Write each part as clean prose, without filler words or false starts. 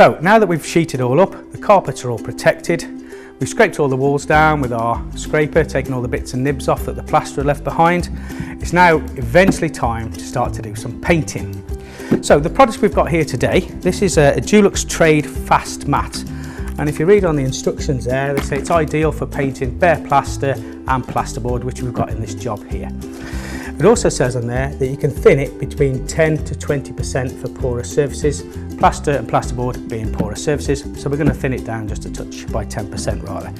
So now that we've sheeted all up, the carpets are all protected. We've scraped all the walls down with our scraper, taking all the bits and nibs off that the plaster had left behind. It's now eventually time to start to do some painting. So the products we've got here today, this is a Dulux Trade Fast Matt. And if you read on the instructions there, they say it's ideal for painting bare plaster and plasterboard, which we've got in this job here. It also says on there that you can thin it between 10 to 20% for porous surfaces, plaster and plasterboard being porous surfaces. So we're going to thin it down just a touch, by 10% rather.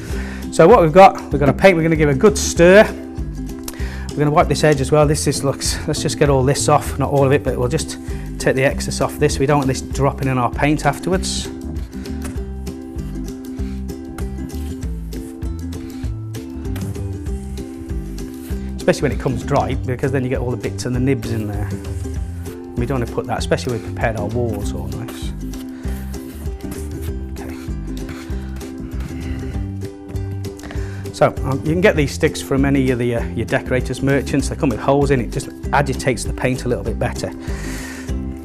So what we've got a paint, we're going to give a good stir. We're going to wipe this edge as well. Let's just get all this off, not all of it, but we'll just take the excess off this. We don't want this dropping in our paint afterwards. Especially when it comes dry, because then you get all the bits and the nibs in there. We don't want to put that, especially when we prepared our walls all nice. Okay. So you can get these sticks from any of your decorators merchants. They come with holes in it, just agitates the paint a little bit better.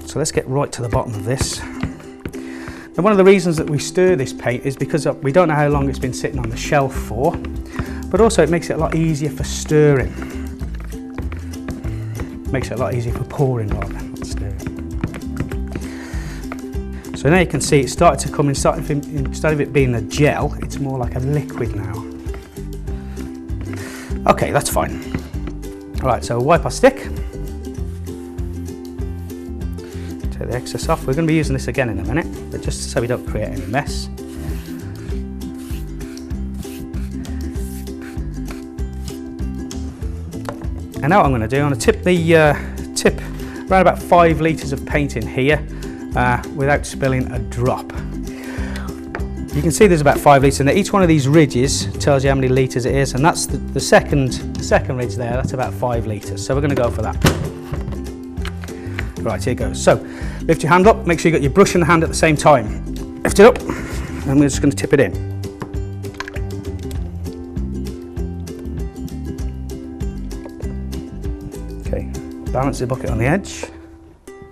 So let's get right to the bottom of this. And one of the reasons that we stir this paint is because we don't know how long it's been sitting on the shelf for. But also it makes it a lot easier for stirring. Makes it a lot easier for pouring rather than not stirring. So now you can see it started to come in, instead of it being a gel, it's more like a liquid now. Okay, that's fine. Alright, so we'll wipe our stick. Take the excess off. We're going to be using this again in a minute, but just so we don't create any mess. And now what I'm going to do, I'm going to tip around about 5 litres of paint in here without spilling a drop. You can see there's about 5 litres in there. Each one of these ridges tells you how many litres it is, and that's the second ridge there, that's about 5 litres. So we're going to go for that. Right, here goes. So lift your hand up, make sure you got your brush in the hand at the same time. Lift it up, and we're just going to tip it in. Okay, balance the bucket on the edge,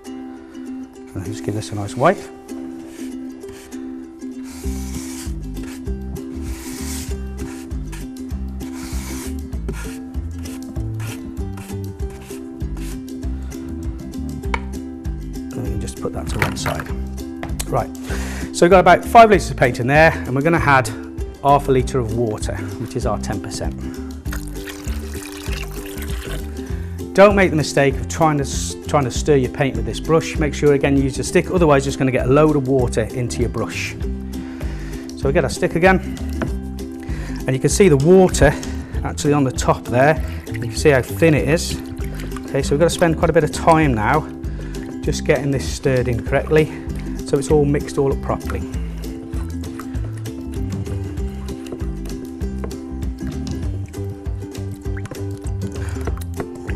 and then just give this a nice wipe. And you just put that to one side. Right, so we've got about 5 litres of paint in there, and we're going to add half a litre of water, which is our 10%. Don't make the mistake of trying to stir your paint with this brush. Make sure again you use your stick, otherwise you're just going to get a load of water into your brush. So we get our stick again, and you can see the water actually on the top there. You can see how thin it is. Okay, so we've got to spend quite a bit of time now just getting this stirred in correctly, so it's all mixed all up properly.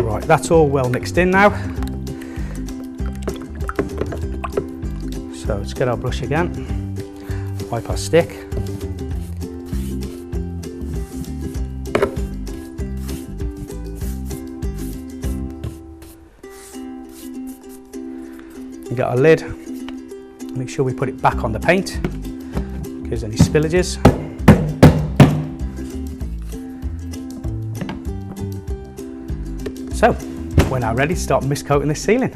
Right, that's all well mixed in now. So let's get our brush again, wipe our stick. We got our lid, make sure we put it back on the paint, in case any spillages. So, we're now ready to start mist coating this ceiling.